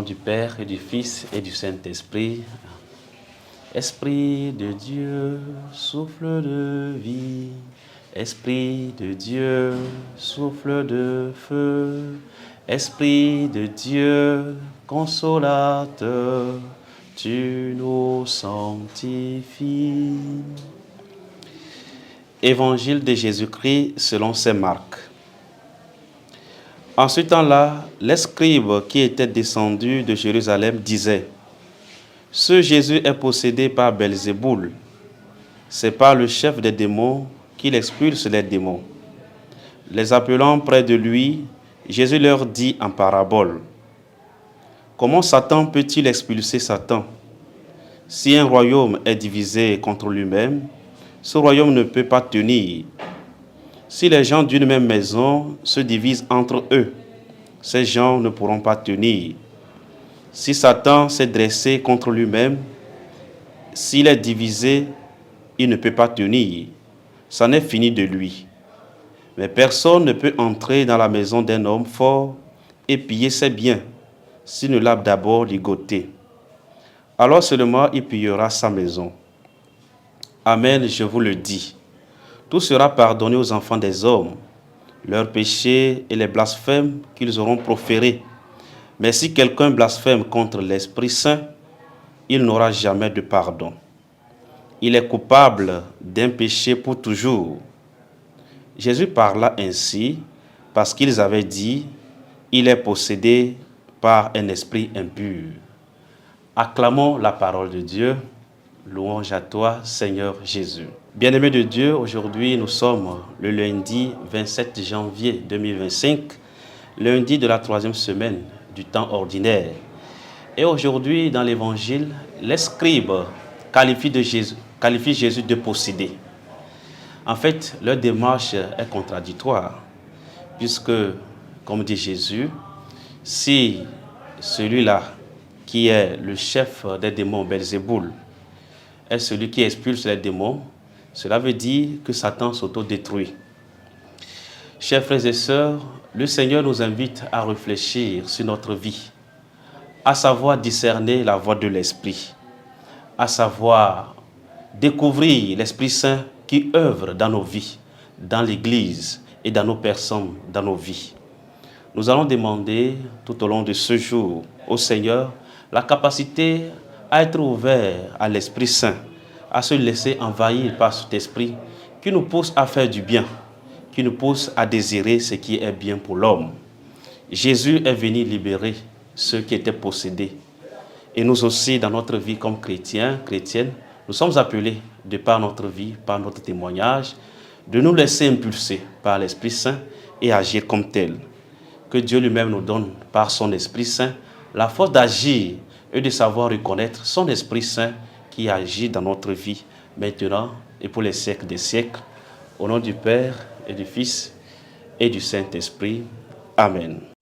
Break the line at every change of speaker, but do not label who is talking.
du Père et du Fils et du Saint-Esprit. Esprit de Dieu, souffle de vie. Esprit de Dieu, souffle de feu. Esprit de Dieu, consolateur, tu nous sanctifies. Évangile de Jésus-Christ selon saint Marc. En ce temps-là, les scribes qui étaient descendus de Jérusalem disaient: ce Jésus est possédé par Belzéboul. C'est par le chef des démons qu'il expulse les démons. Les appelant près de lui, Jésus leur dit en parabole: comment Satan peut-il expulser Satan? Si un royaume est divisé contre lui-même, ce royaume ne peut pas tenir. Si les gens d'une même maison se divisent entre eux, ces gens ne pourront pas tenir. Si Satan s'est dressé contre lui-même, s'il est divisé, il ne peut pas tenir. C'en est fini de lui. Mais personne ne peut entrer dans la maison d'un homme fort et piller ses biens, s'il ne l'a d'abord ligoté. Alors seulement il pillera sa maison. Amen, je vous le dis. Tout sera pardonné aux enfants des hommes, leurs péchés et les blasphèmes qu'ils auront proférés. Mais si quelqu'un blasphème contre l'Esprit Saint, il n'aura jamais de pardon. Il est coupable d'un péché pour toujours. Jésus parla ainsi parce qu'ils avaient dit: il est possédé par un esprit impur. Acclamons la parole de Dieu. Louange à toi, Seigneur Jésus. Bien-aimés de Dieu, aujourd'hui nous sommes le lundi 27 janvier 2025, lundi de la 3e semaine du temps ordinaire. Et aujourd'hui, dans l'évangile, les scribes qualifient Jésus de possédé. En fait, leur démarche est contradictoire, puisque, comme dit Jésus, si celui-là qui est le chef des démons, Belzéboul, est celui qui expulse les démons, cela veut dire que Satan s'autodétruit. Chers frères et sœurs, le Seigneur nous invite à réfléchir sur notre vie, à savoir discerner la voix de l'Esprit, à savoir découvrir l'Esprit Saint qui œuvre dans nos vies, dans l'Église et dans nos personnes, dans nos vies. Nous allons demander tout au long de ce jour au Seigneur la capacité à être ouvert à l'Esprit Saint, à se laisser envahir par cet esprit qui nous pousse à faire du bien, qui nous pousse à désirer ce qui est bien pour l'homme. Jésus est venu libérer ceux qui étaient possédés. Et nous aussi, dans notre vie comme chrétiens, chrétiennes, nous sommes appelés, de par notre vie, par notre témoignage, de nous laisser impulser par l'Esprit Saint et agir comme tel. Que Dieu lui-même nous donne, par son Esprit Saint, la force d'agir et de savoir reconnaître son Esprit Saint qui agit dans notre vie, maintenant et pour les siècles des siècles. Au nom du Père et du Fils et du Saint-Esprit. Amen.